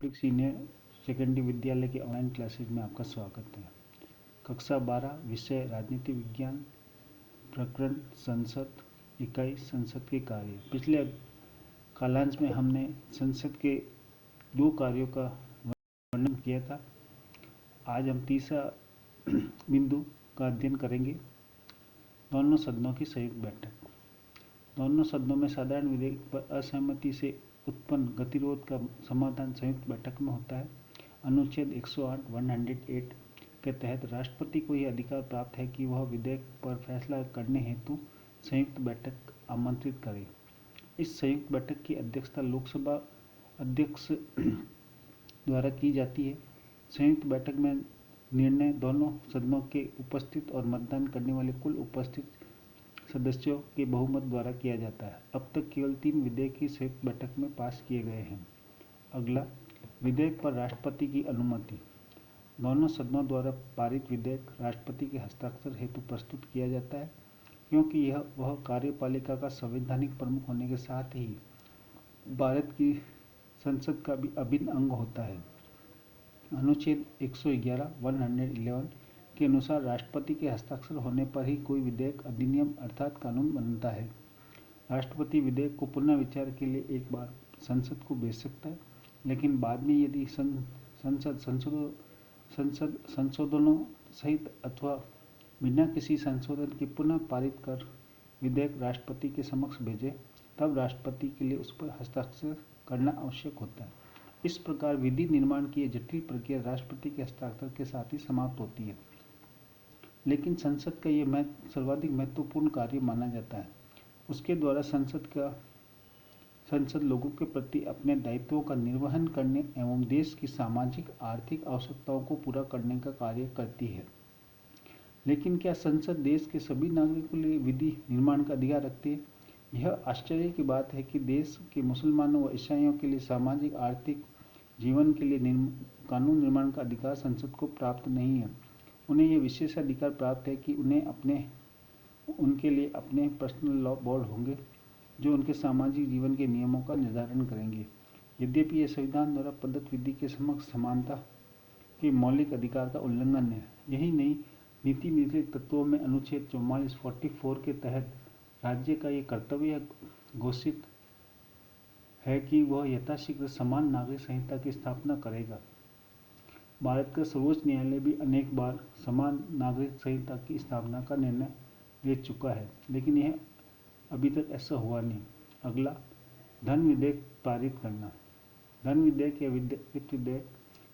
Public senior secondary विद्यालय के online classes में आपका स्वागत है। कक्षा 12 विषय राजनीति विज्ञान, प्रकरण संसद, इकाई संसद के कार्य। पिछले कालांश में हमने संसद के दो कार्यों का वर्णन किया था। आज हम तीसरा बिंदु का अध्ययन करेंगे, दोनों सदनों की संयुक्त बैठक। दोनों सदनों में साधारण विधेयक पर असहमति से उत्पन्न गतिरोध का समाधान संयुक्त बैठक में होता है। अनुच्छेद 108 के तहत राष्ट्रपति को यह अधिकार प्राप्त है कि वह विधेयक पर फैसला करने हेतु संयुक्त बैठक आमंत्रित करे। इस संयुक्त बैठक की अध्यक्षता लोकसभा अध्यक्ष द्वारा की जाती है। संयुक्त बैठक में निर्णय दोनों सदनों के उपस्थित और मतदान करने वाले कुल उपस्थित सदस्यों के बहुमत द्वारा किया जाता है। अब तक केवल 3 विधेयक की संयुक्त बैठक में पास किए गए हैं। अगला, विधेयक पर राष्ट्रपति की अनुमति। दोनों सदनों द्वारा पारित विधेयक राष्ट्रपति के हस्ताक्षर हेतु प्रस्तुत किया जाता है, क्योंकि यह वह कार्यपालिका का संवैधानिक प्रमुख होने के साथ ही भारत की संसद का भी अभिन्न अंग होता है। अनुच्छेद 111 के अनुसार राष्ट्रपति के हस्ताक्षर होने पर ही कोई विधेयक, अधिनियम अर्थात कानून बनता है। राष्ट्रपति विधेयक को पुनः विचार के लिए एक बार संसद को भेज सकता है, लेकिन बाद में यदि संसद संशोधनों सहित अथवा बिना किसी संशोधन के पुनः पारित कर विधेयक राष्ट्रपति के समक्ष भेजे, तब राष्ट्रपति के लिए उस पर हस्ताक्षर करना आवश्यक होता है। इस प्रकार विधि निर्माण की जटिल प्रक्रिया राष्ट्रपति के हस्ताक्षर के साथ ही समाप्त होती है। लेकिन संसद का यह सर्वाधिक महत्वपूर्ण कार्य माना जाता है। उसके द्वारा संसद लोगों के प्रति अपने दायित्वों का निर्वहन करने एवं देश की सामाजिक आर्थिक आवश्यकताओं को पूरा करने का कार्य करती है। लेकिन क्या संसद देश के सभी नागरिकों के लिए विधि निर्माण का अधिकार रखती है? यह आश्चर्य की बात है कि देश के मुसलमानों व ईसाइयों के लिए सामाजिक आर्थिक जीवन के लिए कानून निर्माण का अधिकार संसद को प्राप्त नहीं है। उन्हें यह विशेष अधिकार प्राप्त है कि उनके लिए अपने पर्सनल लॉ बोर्ड होंगे, जो उनके सामाजिक जीवन के नियमों का निर्धारण करेंगे। यद्यपि यह संविधान द्वारा प्रदत्त विधि के समक्ष समानता के मौलिक अधिकार का उल्लंघन है। यही नहीं, नीति निर्देशक तत्वों में अनुच्छेद 44 के तहत राज्य का ये कर्तव्य घोषित है कि वह यथाशीघ्र समान नागरिक संहिता की स्थापना करेगा। भारत का सर्वोच्च न्यायालय भी अनेक बार समान नागरिक संहिता की स्थापना का निर्णय ले चुका है, लेकिन यह अभी तक ऐसा हुआ नहीं। अगला, धन विधेयक पारित करना। धन विधेयक या वित्त विधेयक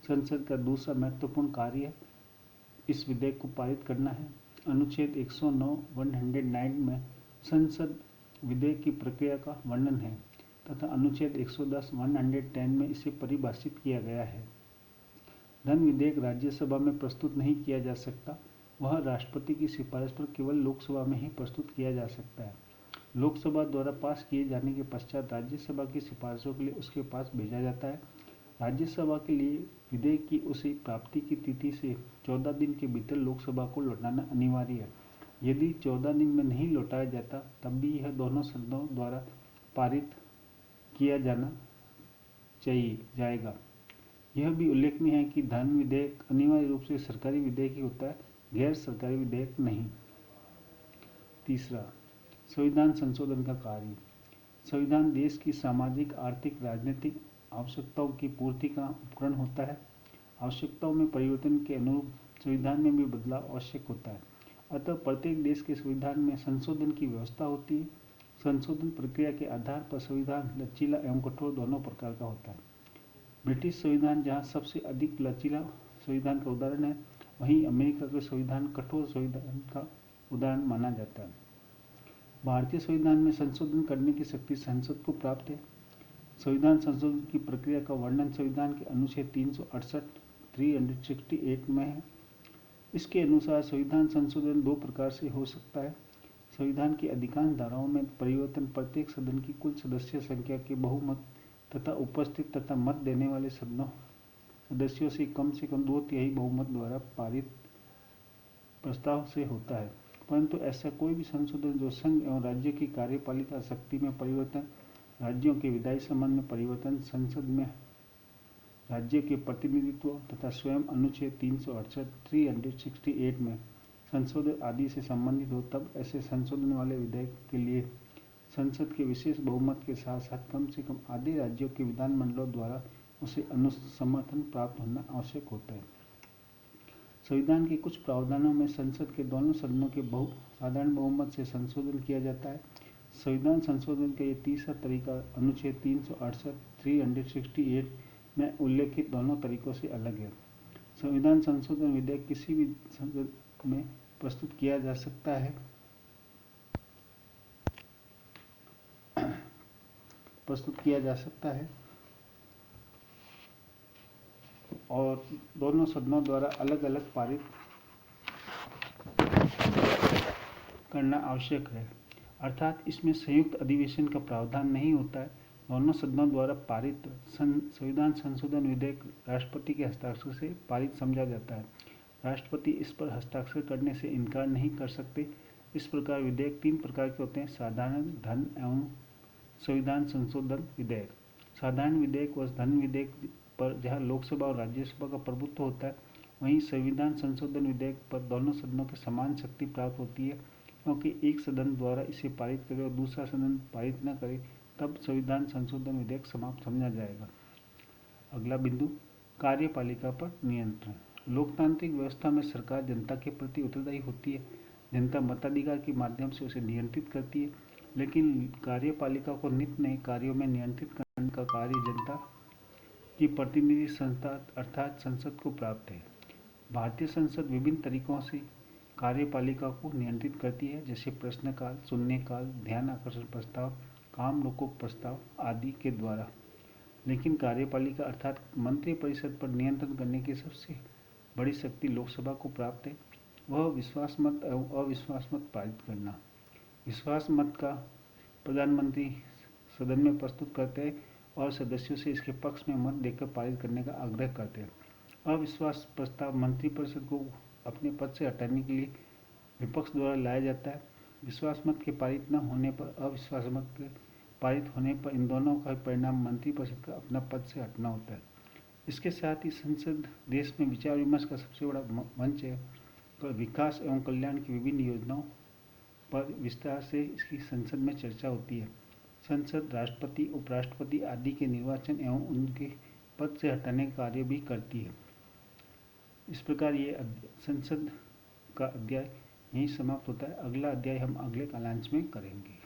संसद का दूसरा महत्वपूर्ण कार्य है। इस विधेयक को पारित करना है। अनुच्छेद 109 में संसद विधेयक की प्रक्रिया का वर्णन है तथा अनुच्छेद 110 में इसे परिभाषित किया गया है। धन विधेयक राज्यसभा में प्रस्तुत नहीं किया जा सकता। वह राष्ट्रपति की सिफारिश पर केवल लोकसभा में ही प्रस्तुत किया जा सकता है। लोकसभा द्वारा पास किए जाने के पश्चात राज्यसभा की सिफारिशों के लिए उसके पास भेजा जाता है। राज्यसभा के लिए विधेयक की उसी प्राप्ति की तिथि से 14 दिन के भीतर लोकसभा को लौटाना अनिवार्य है। यदि 14 दिन में नहीं लौटाया जाता, तब भी यह दोनों सदनों द्वारा पारित किया जाएगा। यह भी उल्लेखनीय है कि धन विधेयक अनिवार्य रूप से सरकारी विधेयक ही होता है, गैर सरकारी विधेयक नहीं। तीसरा, संविधान संशोधन का कार्य। संविधान देश की सामाजिक, आर्थिक, राजनीतिक आवश्यकताओं की पूर्ति का उपकरण होता है। आवश्यकताओं में परिवर्तन के अनुरूप संविधान में भी बदलाव आवश्यक होता है। अतः प्रत्येक देश के संविधान में संशोधन की व्यवस्था होती है। संशोधन प्रक्रिया के आधार पर संविधान लचीला एवं कठोर दोनों प्रकार का होता है। ब्रिटिश संविधान जहाँ सबसे अधिक लचीला संविधान का उदाहरण है, वहीं अमेरिका के संविधान कठोर संविधान का उदाहरण माना जाता है। भारतीय संविधान में संशोधन करने की शक्ति संसद को प्राप्त है। संविधान संशोधन की प्रक्रिया का वर्णन संविधान के अनुच्छेद 368 में है। इसके अनुसार संविधान संशोधन दो प्रकार से हो सकता है। संविधान की अधिकांश धाराओं में परिवर्तन प्रत्येक सदन की कुल सदस्य संख्या के बहुमत तथा उपस्थित तथा मत देने वाले सदस्यों से कम 2/3 बहुमत द्वारा पारित प्रस्ताव से होता है। परंतु ऐसा कोई भी संशोधन जो संघ एवं राज्य की कार्यपालिका शक्ति में परिवर्तन, राज्यों के विधायी संबंध में परिवर्तन, संसद में राज्य के प्रतिनिधित्व तथा स्वयं अनुच्छेद 368 368 में संशोधन आदि से संबंधित हो, तब ऐसे संशोधन वाले विधेयक के लिए संसद के विशेष बहुमत के साथ साथ कम से कम आधे राज्यों के विधानमंडलों द्वारा उसे समर्थन प्राप्त होना आवश्यक होता है। संविधान के कुछ प्रावधानों में संसद के दोनों सदनों के साधारण बहुमत से संशोधन किया जाता है। संविधान संशोधन का ये तीसरा तरीका अनुच्छेद 368 368 में उल्लेखित दोनों तरीकों से अलग है। संविधान संशोधन विधेयक किसी भी संसद में प्रस्तुत किया जा सकता है और दोनों सदनों द्वारा अलग अलग पारित करना आवश्यक है, अर्थात इसमें संयुक्त अधिवेशन का प्रावधान नहीं होता है। दोनों सदनों द्वारा पारित संविधान संशोधन विधेयक राष्ट्रपति के हस्ताक्षर से पारित समझा जाता है। राष्ट्रपति इस पर हस्ताक्षर करने से इनकार नहीं कर सकते। इस प्रकार विधेयक 3 प्रकार के होते हैं: साधारण, धन एवं संविधान संशोधन विधेयक। साधारण विधेयक व धन विधेयक पर जहाँ लोकसभा और राज्यसभा का प्रभुत्व होता है, वहीं संविधान संशोधन विधेयक पर दोनों सदनों की समान शक्ति प्राप्त होती है, क्योंकि एक सदन द्वारा इसे पारित करे और दूसरा सदन पारित न करे, तब संविधान संशोधन विधेयक समाप्त समझा जाएगा। अगला बिंदु, कार्यपालिका पर नियंत्रण। लोकतांत्रिक व्यवस्था में सरकार जनता के प्रति उत्तरदायी होती है। जनता मताधिकार के माध्यम से उसे नियंत्रित करती है, लेकिन कार्यपालिका को नित्य नए कार्यों में नियंत्रित करने का कार्य जनता की प्रतिनिधि संस्था अर्थात संसद को प्राप्त है। भारतीय संसद विभिन्न तरीकों से कार्यपालिका को नियंत्रित करती है, जैसे प्रश्नकाल, शून्यकाल, ध्यान आकर्षण प्रस्ताव, काम रोको प्रस्ताव आदि के द्वारा। लेकिन कार्यपालिका अर्थात मंत्रिपरिषद पर नियंत्रण करने की सबसे बड़ी शक्ति लोकसभा को प्राप्त है। वह विश्वास मत एवं अविश्वास मत पारित करना। विश्वास मत का प्रधानमंत्री सदन में प्रस्तुत करते हैं और सदस्यों से इसके पक्ष में मत देकर पारित करने का आग्रह करते हैं। अविश्वास प्रस्ताव मंत्रिपरिषद को अपने पद से हटाने के लिए विपक्ष द्वारा लाया जाता है। विश्वास मत के पारित न होने पर अविश्वास मत के पारित होने पर इन दोनों का परिणाम मंत्रिपरिषद का अपना पद से हटना होता है। इसके साथ ही संसद देश में विचार विमर्श का सबसे बड़ा मंच है। विकास एवं कल्याण की विभिन्न योजनाओं पर विस्तार से इसकी संसद में चर्चा होती है। संसद राष्ट्रपति, उपराष्ट्रपति आदि के निर्वाचन एवं उनके पद से हटाने का कार्य भी करती है। इस प्रकार ये संसद का अध्याय यहीं समाप्त होता है। अगला अध्याय हम अगले कालांश में करेंगे।